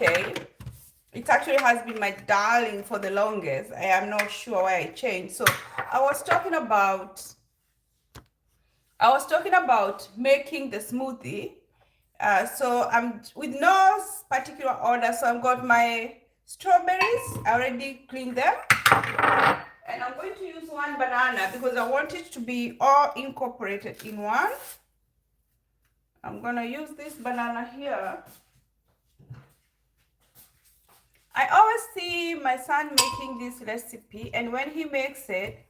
okay. It actually has been my darling for the longest. I am not sure why I changed. So I was talking about making the smoothie. So I'm with no particular order. So I've got my strawberries. I already cleaned them. And I'm going to use one banana because I want it to be all incorporated in one. I'm gonna use this banana here. I always see my son making this recipe, and when he makes it,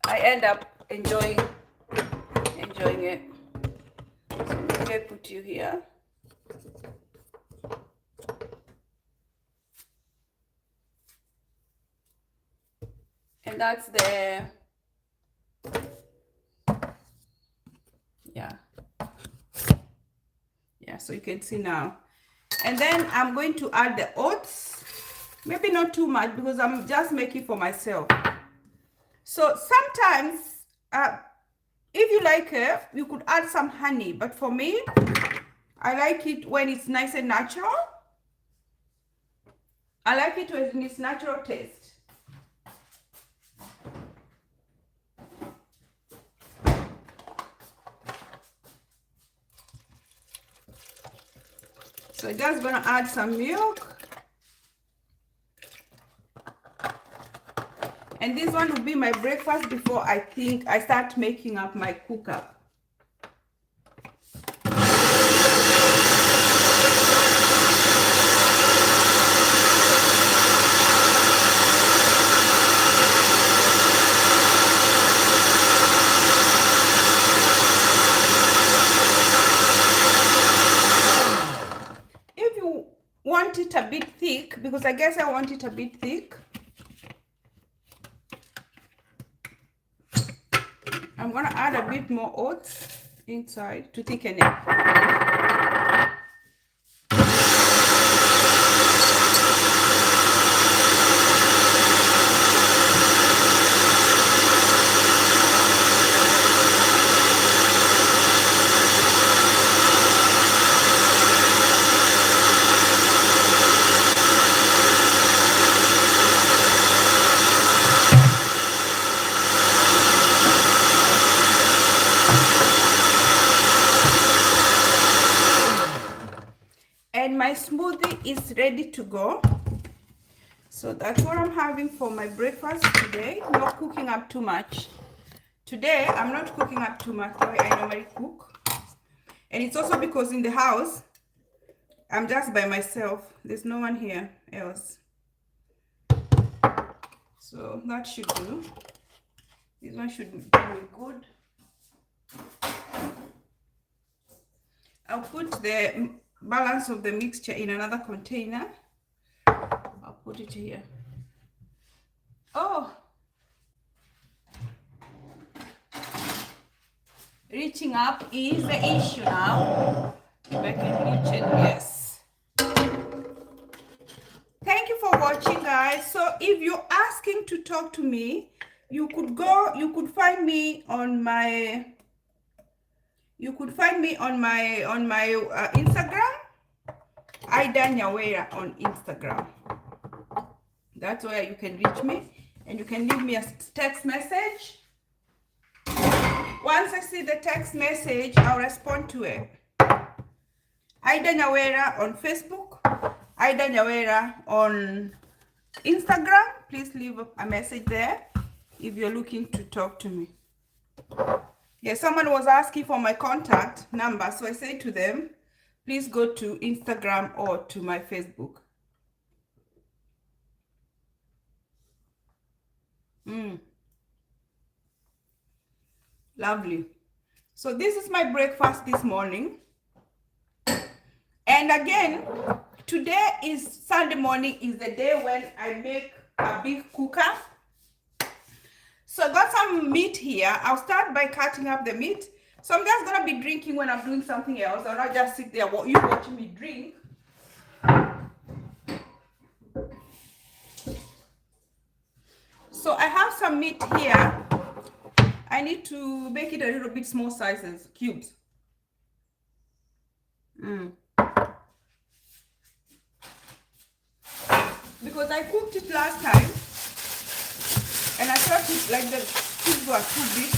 I end up enjoying it. So maybe I put you here. And that's the, yeah, so you can see now. And then I'm going to add the oats. Maybe not too much because I'm just making for myself. So sometimes, if you like it, you could add some honey. But for me, I like it when it's nice and natural. I like it when it's natural taste. So just gonna add some milk. And this one will be my breakfast before I start making up my cook up. If you want it a bit thick, because I guess I want it a bit thick, I'm gonna add a bit more oats inside to thicken it. And my smoothie is ready to go. So that's what I'm having for my breakfast today. Not cooking up too much. Today, I'm not cooking up too much the way I normally cook. And it's also because in the house, I'm just by myself. There's no one here else. So that should do. This one should be good. I'll put the balance of the mixture in another container. I'll put it here. Oh, reaching up is the issue now. If I can reach it, yes. Thank you for watching, guys. So if you're asking to talk to me, you could find me on my Instagram, IdaNyawira on Instagram. That's where you can reach me, and you can leave me a text message. Once I see the text message, I'll respond to it. IdaNyawira on Facebook, IdaNyawira on Instagram. Please leave a message there if you're looking to talk to me. Yeah, someone was asking for my contact number, so I say to them, please go to Instagram or to my Facebook. Lovely. So this is my breakfast this morning. And again, today is Sunday morning, is the day when I make a big cooker. So I got some meat here. I'll start by cutting up the meat. So I'm just gonna be drinking when I'm doing something else. I'll not just sit there you watching me drink. So I have some meat here. I need to make it a little bit small sizes, cubes. because I cooked it last time and I thought it like the cubes were too big.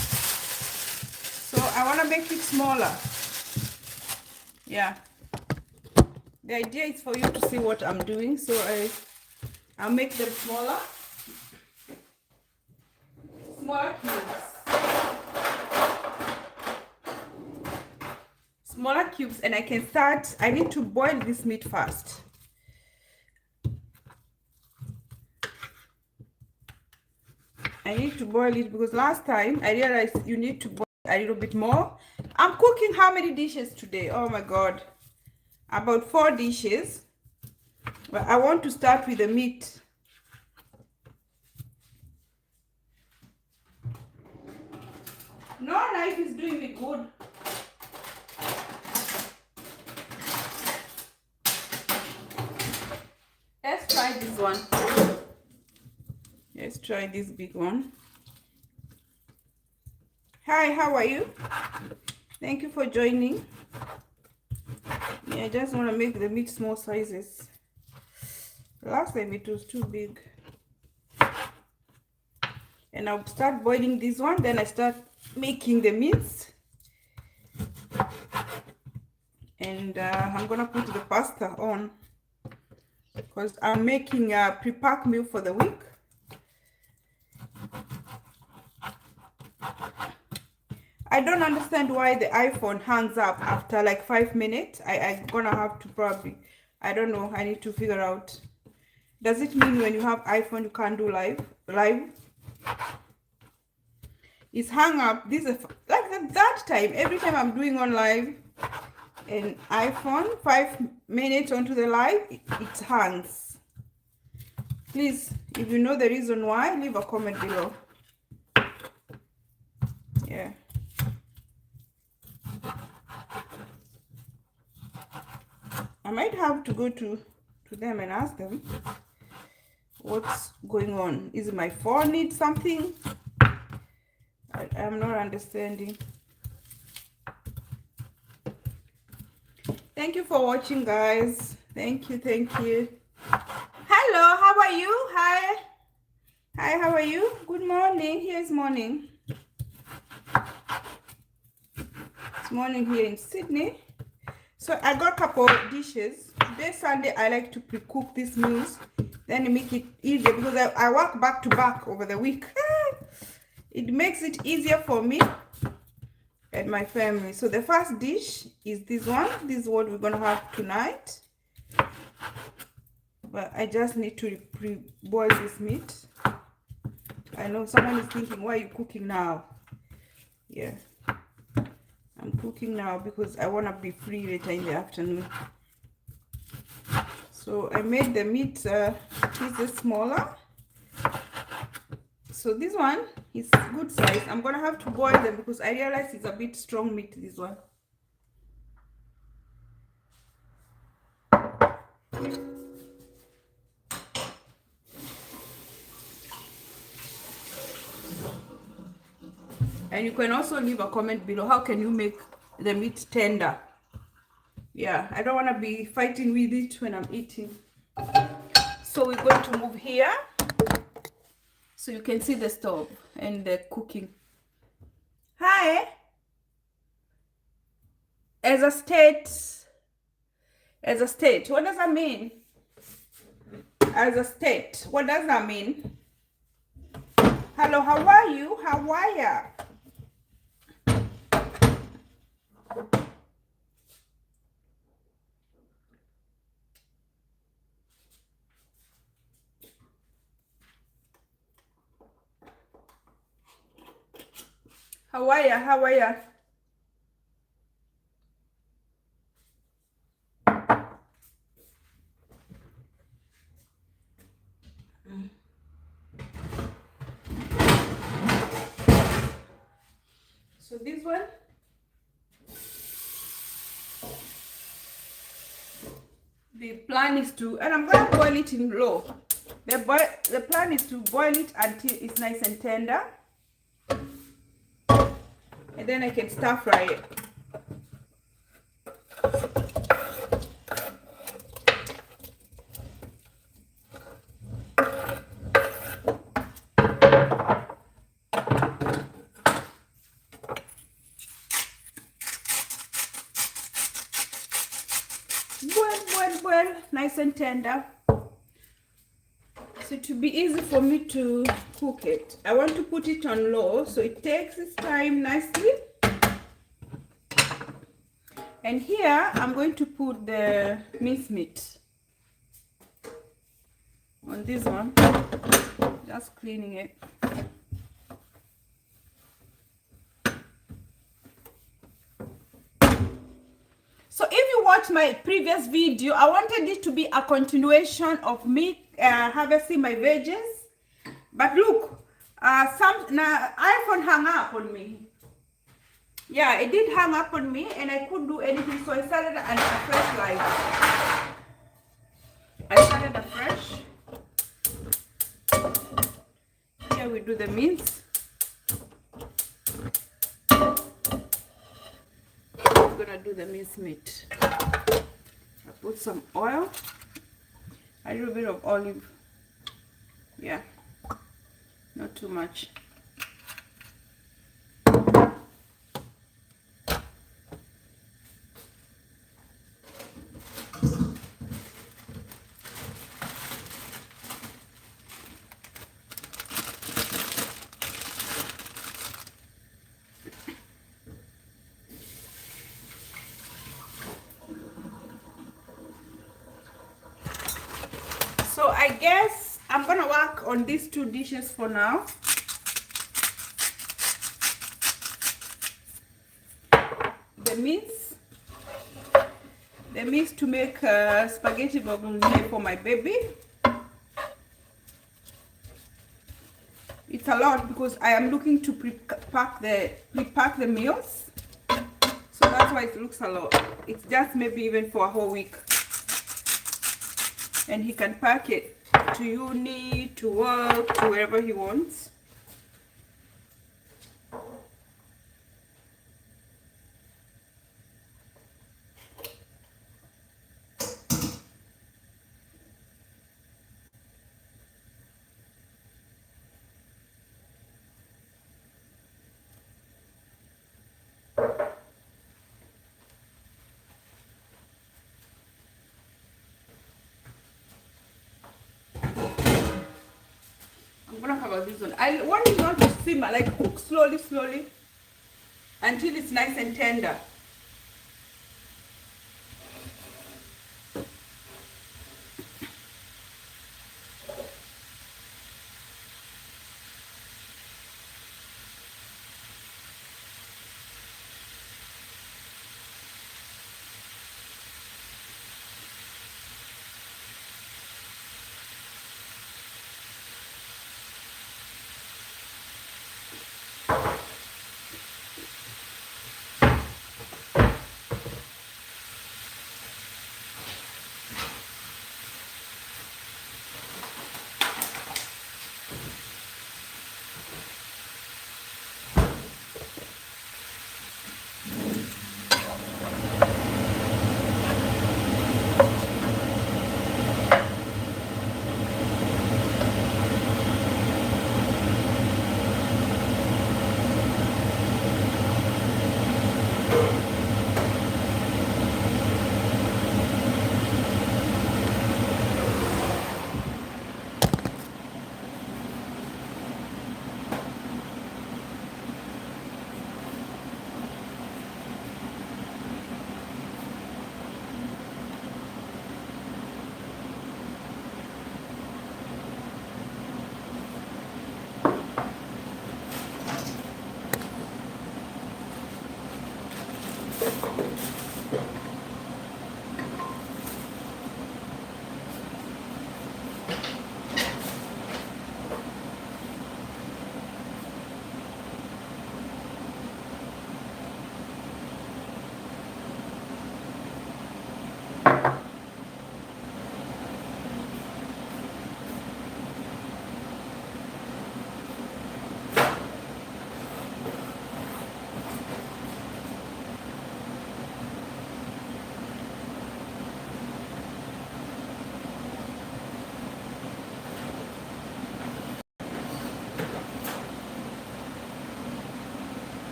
So I want to make it smaller. Yeah. The idea is for you to see what I'm doing, so I'll make them smaller. Smaller cubes. Smaller cubes, and I can start. I need to boil this meat first. I need to boil it because last time I realized you need to boil a little bit more. I'm cooking how many dishes today? Oh my god. About 4 dishes. But I want to start with the meat. No knife is doing me good. Let's try this one. Let's try this big one. Hi, how are you? Thank you for joining. Yeah, I just want to make the meat small sizes. Last time it was too big. And I'll start boiling this one, then I start making the meats. And I'm gonna put the pasta on because I'm making a pre-packed meal for the week. I don't understand why the iPhone hangs up after like 5 minutes. I'm gonna have to probably, I don't know, I need to figure out. Does it mean when you have iPhone you can't do live? It's hung up. This is like that time. Every time I'm doing on live and iPhone, 5 minutes onto the live, it hangs. Please, if you know the reason why, leave a comment below. Yeah. I might have to go to them and ask them what's going on. Is my phone need something? I'm not understanding. Thank you for watching, guys. Thank you. Hello, how are you? Hi, how are you? Good morning. Here's morning. It's morning here in Sydney. So I got a couple of dishes. Today Sunday I like to pre-cook these meals, then make it easier because I work back to back over the week. It makes it easier for me and my family. So the first dish is this one. This is what we're gonna have tonight. But I just need to pre-boil this meat. I know someone is thinking, why are you cooking now? Yeah. I'm cooking now because I want to be free later in the afternoon. So I made the meat pieces smaller. So this one is good size. I'm gonna have to boil them because I realize it's a bit strong meat, this one. And you can also leave a comment below. How can you make the meat tender? Yeah, I don't want to be fighting with it when I'm eating. So we're going to move here so you can see the stove and the cooking. Hi. As a state, what does that mean? As a state, what does that mean? Hello, how are you? How are ya? How are ya? How are ya? So this one, the plan is to, and I'm gonna boil it in low. The plan is to boil it until it's nice and tender, and then I can stir fry it. nice and tender. So to be easy for me to cook it, I want to put it on low so it takes its time nicely. And here I'm going to put the mincemeat on this one, just cleaning it. So if you watched my previous video, I wanted it to be a continuation of me harvesting my veggies. But look, some iPhone hung up on me. Yeah, it did hang up on me and I couldn't do anything, so I started a fresh life. I started afresh. Here we do the mince. I'm gonna do the mince meat. I put some oil, a little bit of olive. Yeah, not too much. So I guess I'm gonna work on these two dishes for now. The mince to make spaghetti bolognese for my baby. It's a lot because I am looking to pre-pack the meals. So that's why it looks a lot. It's just maybe even for a whole week. And he can pack it to uni, to work, to wherever he wants. I'm gonna cover this one. I want it not to simmer, like cook slowly until it's nice and tender.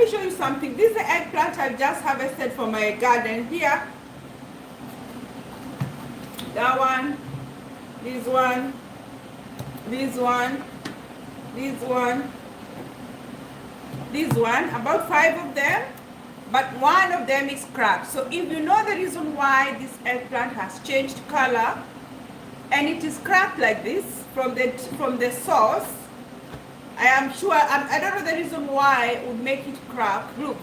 me show you something. This is the eggplant I just harvested from my garden here. That one, this one, this one, this one, this one, about 5 of them, but one of them is cracked. So if you know the reason why this eggplant has changed color and it is cracked like this from the source, I am sure, I don't know the reason why it would make it crack. Look,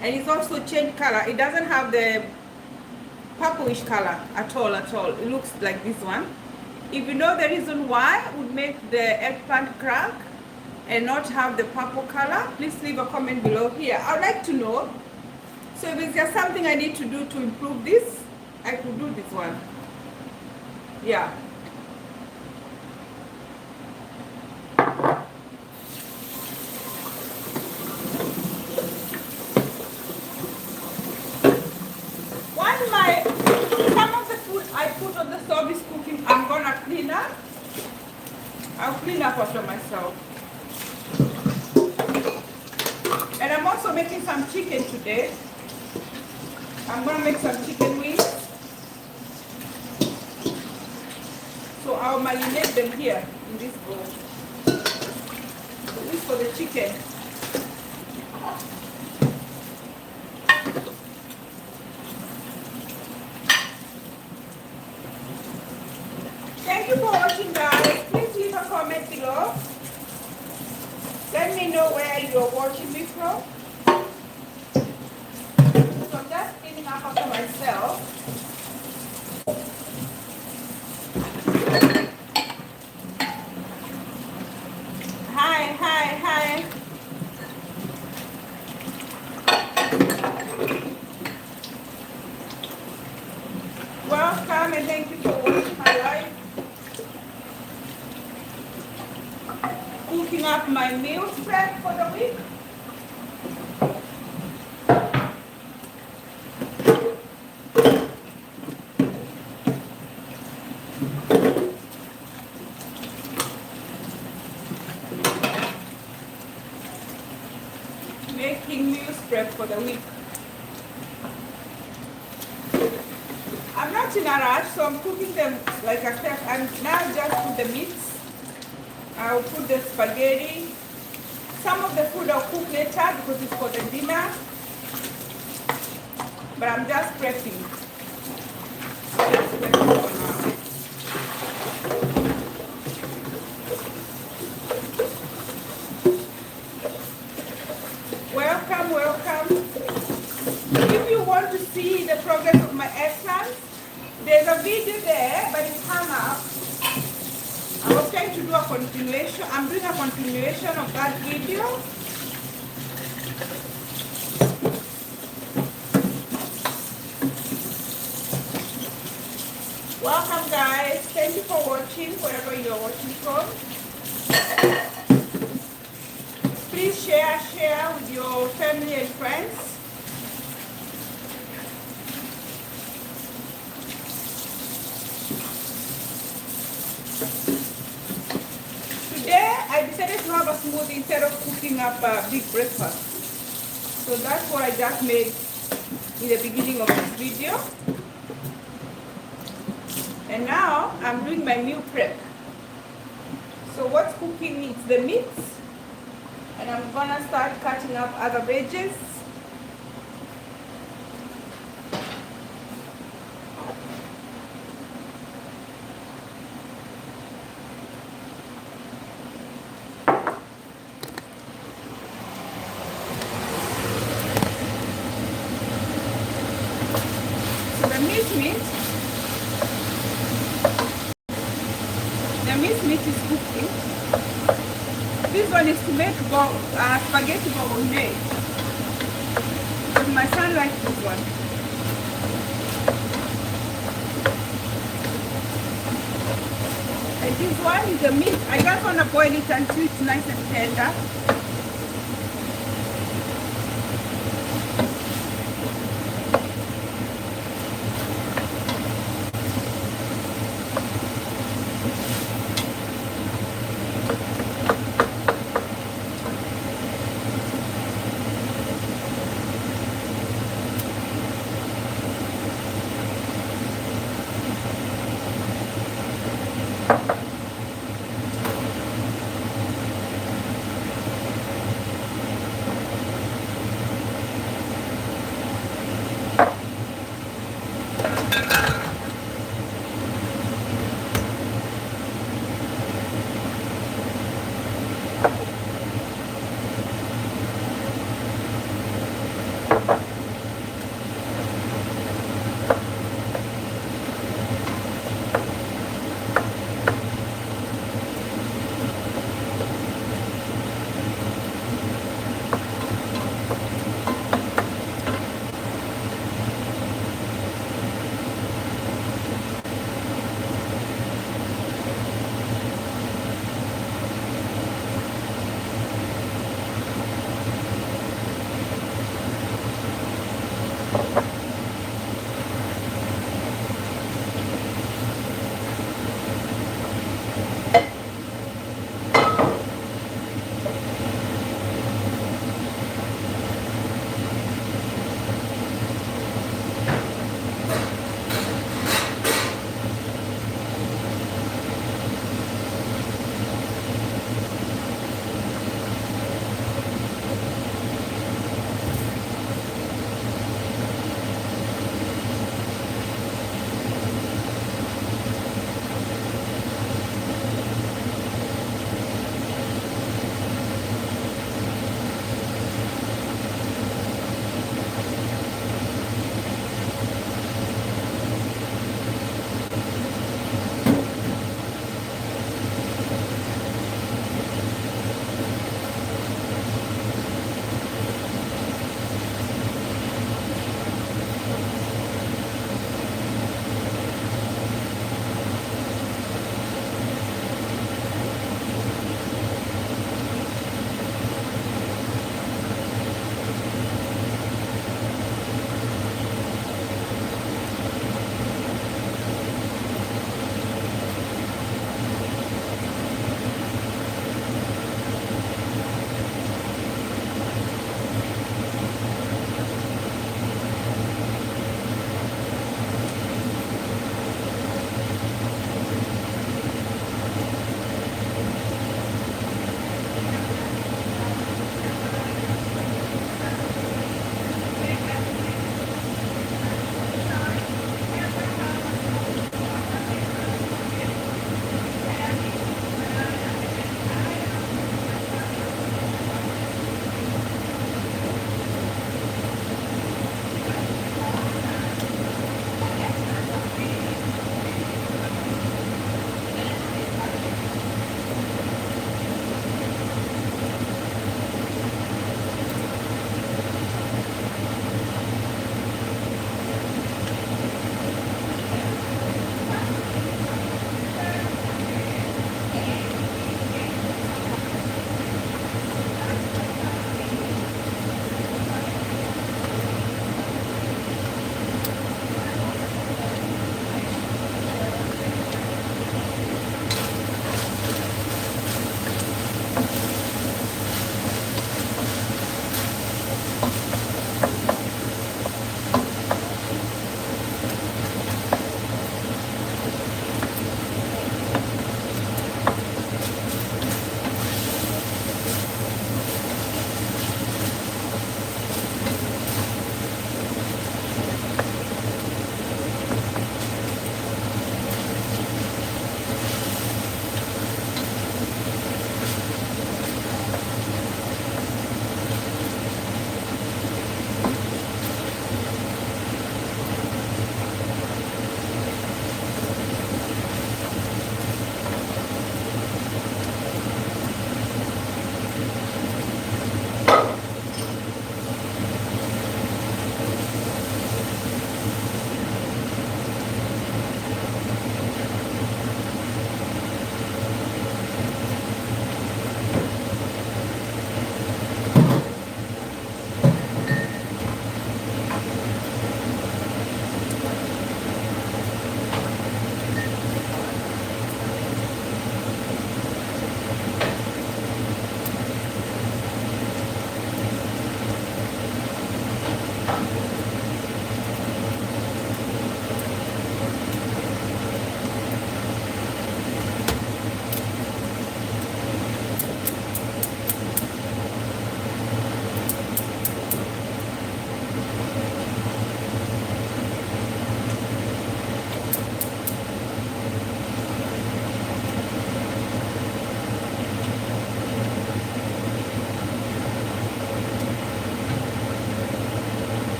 and it's also changed color. It doesn't have the purplish color at all. It looks like this one. If you know the reason why it would make the eggplant crack and not have the purple color, please leave a comment below here. I'd like to know. So if there's something I need to do to improve this, I could do this one. Yeah. Some of the food I put on the stove is cooking, I'm gonna clean up. I'll clean up after myself. And I'm also making some chicken today. I'm gonna make some chicken wings. So I'll marinate them here in this bowl. So this for the chicken. Thank you for watching, guys. Please leave a comment below. Let me know where you're watching me from. So I'm just cleaning up after myself. Hi. Welcome and thank you for watching my live. Cooking up my meal prep for the week. Making meal prep for the week. I'm not in a rush, so I'm cooking them like a chef. I'm now just put the meats. I'll put the spaghetti. Some of the food I'll cook later because it's for the dinner. But I'm just prepping. For now. Welcome. If you want to see the progress of my eggplants, there's a video there, but it's hung up. I was trying to do a continuation. I'm doing a continuation of that video. Welcome, guys. Thank you for watching, wherever you're watching from. Please share with your family and friends. Today, I decided to have a smoothie instead of cooking up a big breakfast. So that's what I just made in the beginning of this video. And now, I'm doing my meal prep. So what's cooking is the meats. And I'm gonna start cutting up other veggies. So the minced meat is cooking. This one is to make spaghetti bolognese. But my son likes this one. And this one is the meat. I just want to boil it until it's nice and tender.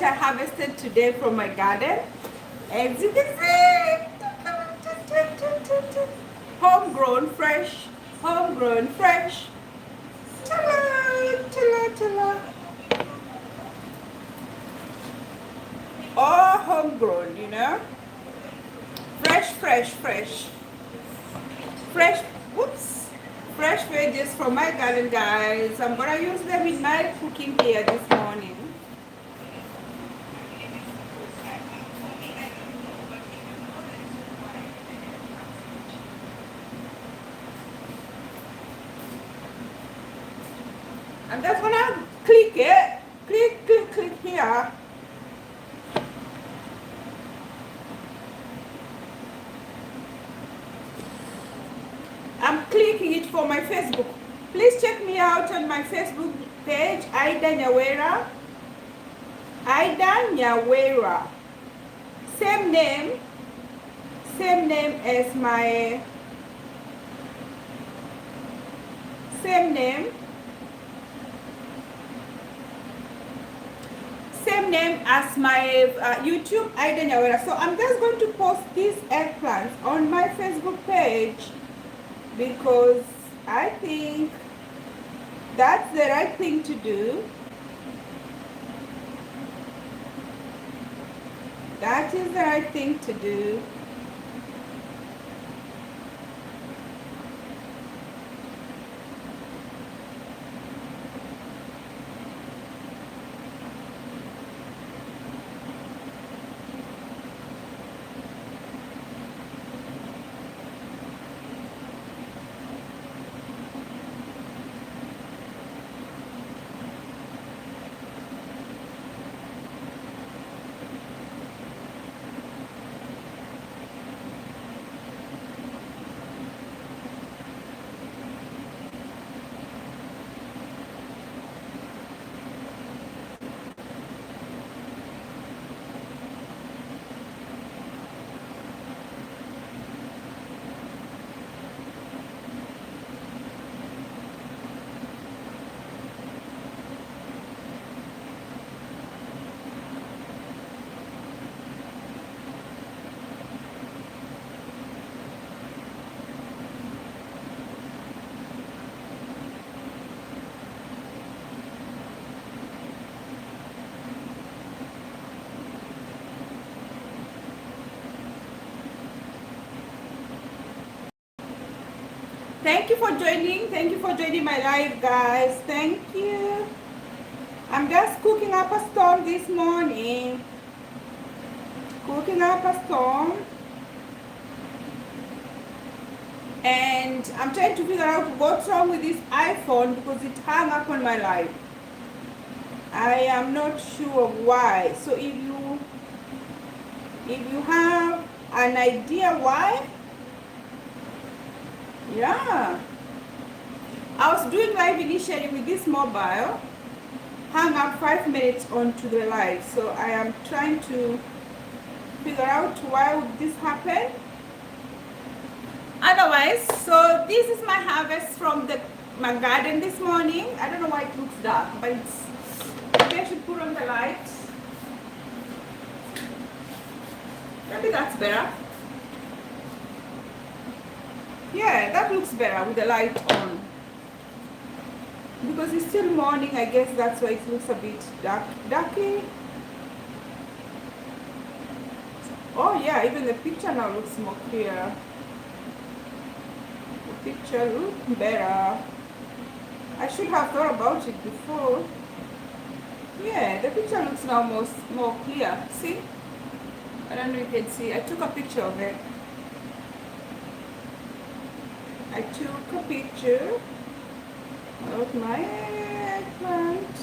what I harvested today from my garden. As you can see, homegrown, fresh, homegrown, fresh. Ta-la, ta-la, ta-la. All homegrown, you know. Fresh, fresh, fresh. Fresh, whoops. Fresh veggies from my garden, guys. I'm gonna use them in my cooking here this morning. I'm just gonna click it. Click, click, click here. I'm clicking it for my Facebook. Please check me out on my Facebook page, IdaNyawira. IdaNyawira. Same name as my same name as my YouTube, IdaNyawira. So I'm just going to post these eggplants on my Facebook page because I think that's the right thing to do. That is the right thing to do. Thank you for joining. Thank you for joining my live, guys. Thank you. I'm just cooking up a storm this morning. Cooking up a storm. And I'm trying to figure out what's wrong with this iPhone because it hung up on my live. I am not sure why. So if you have an idea why, yeah, I was doing live initially with this mobile, hung up 5 minutes onto the live. So I am trying to figure out why would this happen. Otherwise, so this is my harvest from my garden this morning. I don't know why it looks dark, but it's, maybe I should put on the light. Maybe that's better. Yeah, that looks better with the light on. Because it's still morning, I guess that's why it looks a bit darky. Oh yeah, even the picture now looks more clear. The picture looks better. I should have thought about it before. Yeah, the picture looks now more clear. See? I don't know if you can see. I took a picture of it. I took a picture of my eggplant.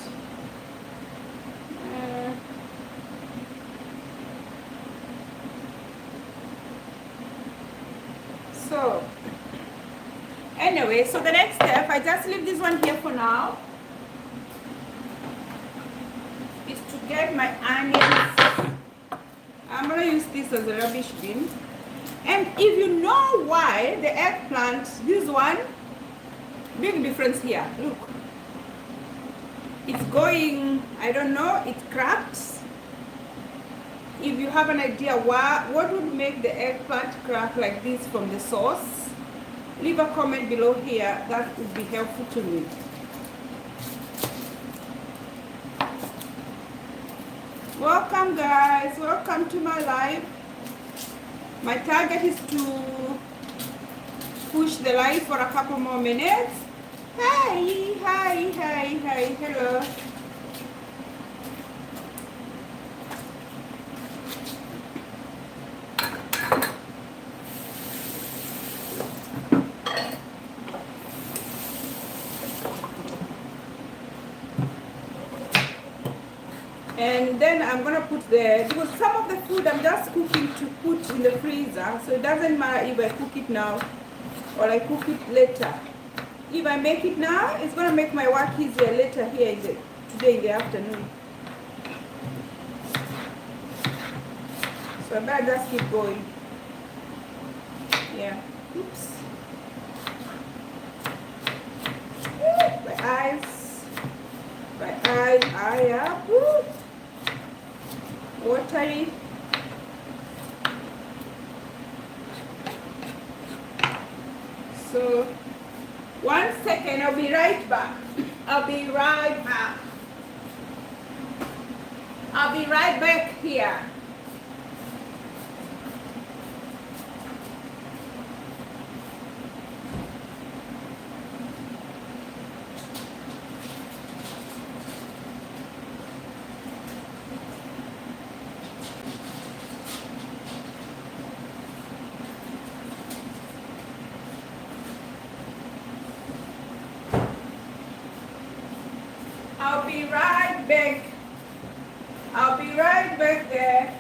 So, anyway, so the next step, I just leave this one here for now, is to get my onions. I'm going to use this as a rubbish bin. And if you know why the eggplant, this one, big difference here, look. It's going, I don't know, it cracks. if you have an idea what would make the eggplant crack like this from the sauce, leave a comment below here. That would be helpful to me. Welcome guys, welcome to my live. My target is to push the live for a couple more minutes. Hi, hi, hi, hi, hello. And then I'm gonna put because some of the food I'm just cooking to put in the freezer, so it doesn't matter if I cook it now or I cook it later. If I make it now, it's gonna make my work easier later here today in the afternoon. So I better just keep going. Yeah. Oops. My eyes. Eye up. Woo. Watery. So 1 second, I'll be right back. I'll be right back. I'll be right back here. I'll be right back. I'll be right back there.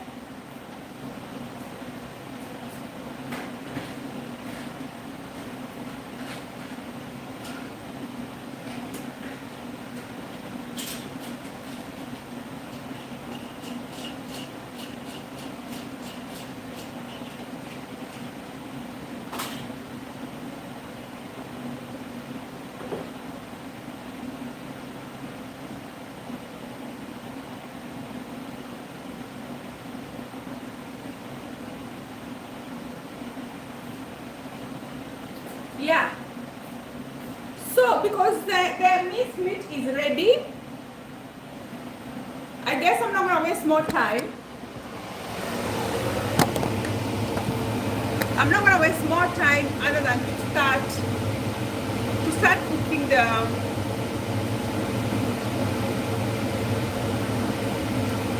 Yeah. So because the minced meat is ready, I guess I'm not gonna waste more time. I'm not gonna waste more time other than to start cooking the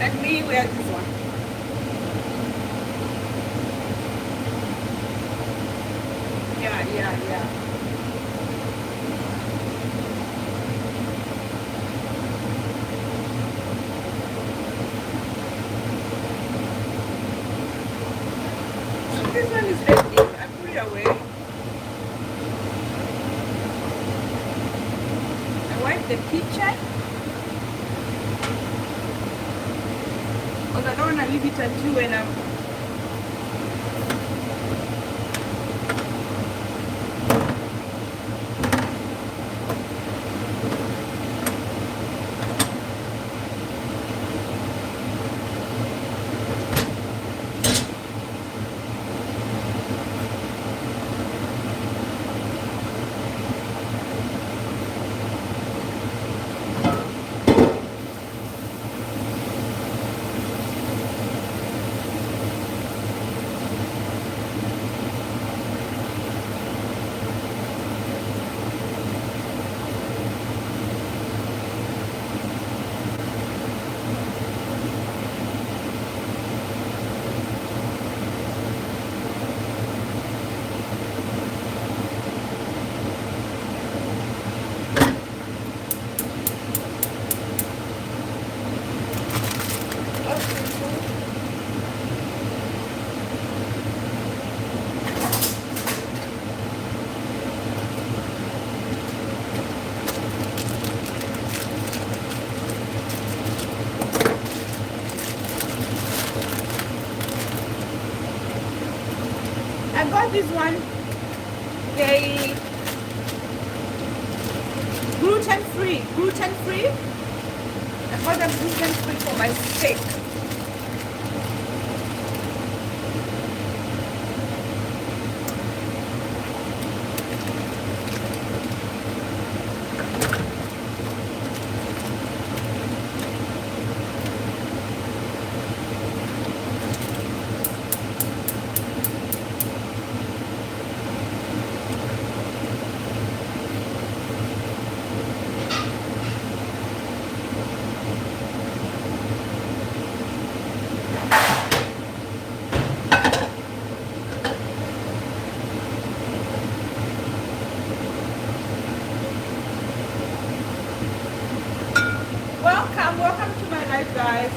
let me wear this one. Yeah. So this one is ready. I put it away. I wipe the kitchen because I don't want to leave it until when I'm I got this one, they gluten free. I got them gluten free for my steak. welcome to my life, guys.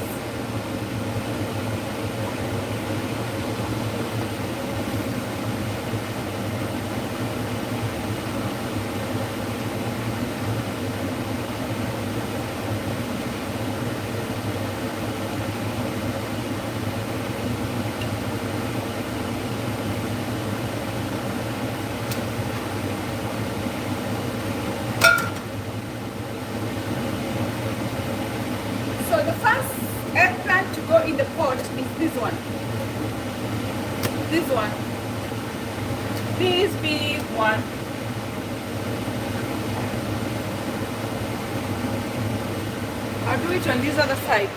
So the first eggplant to go in the pot is this one. This one. This big one. I'll do it on this other side.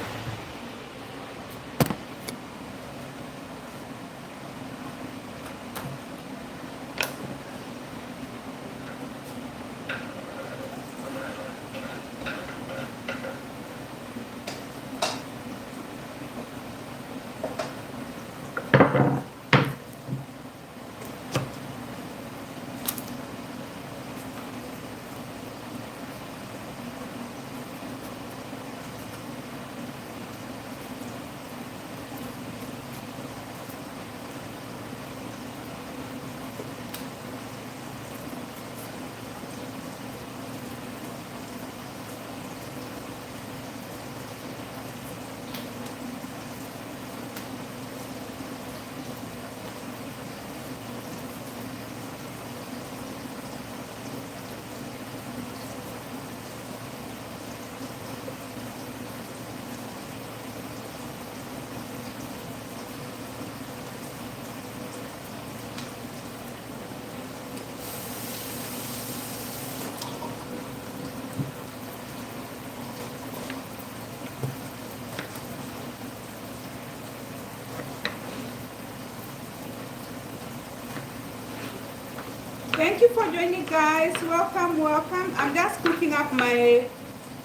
Thank you for joining, guys. Welcome, welcome. I'm just cooking up my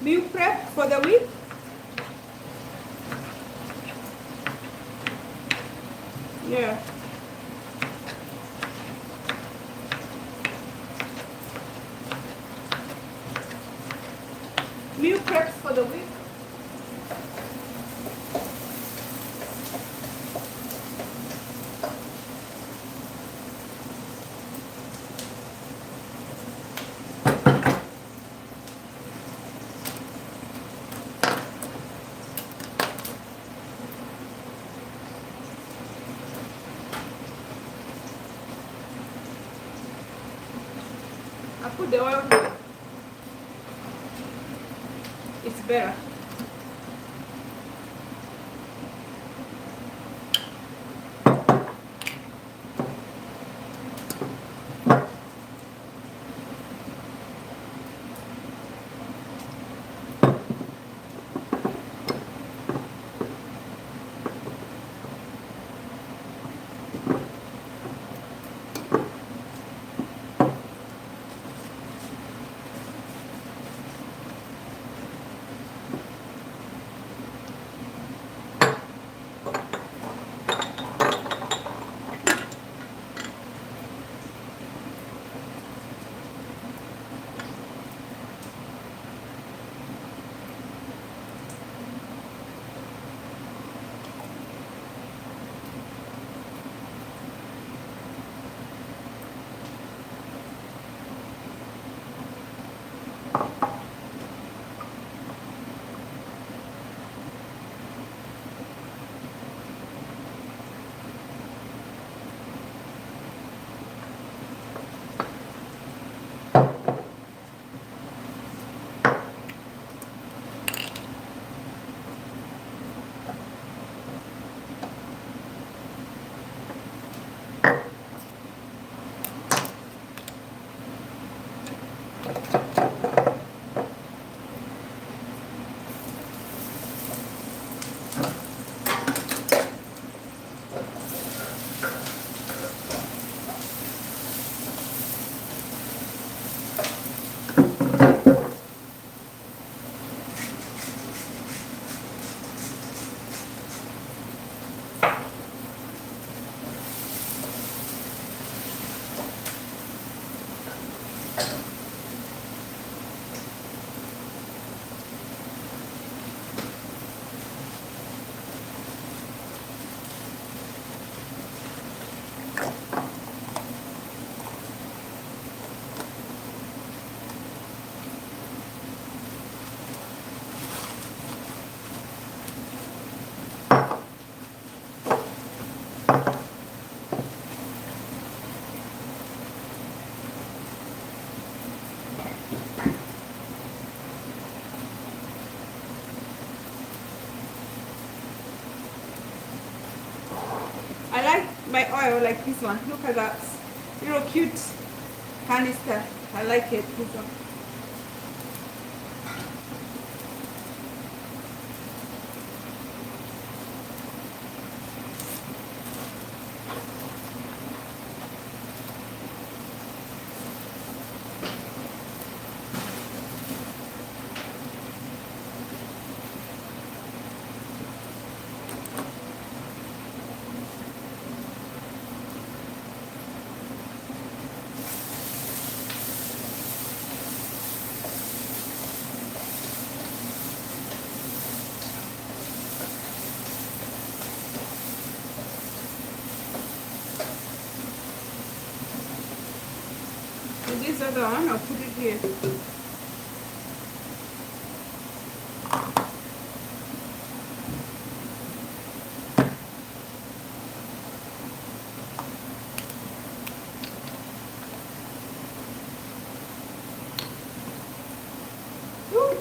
meal prep for the week. Yeah. Meal preps for the week. I put the oil here. It's better. my oil like this one. Look at that. Little cute canister. I like it. This one. This other one, I'll put it here. Woo.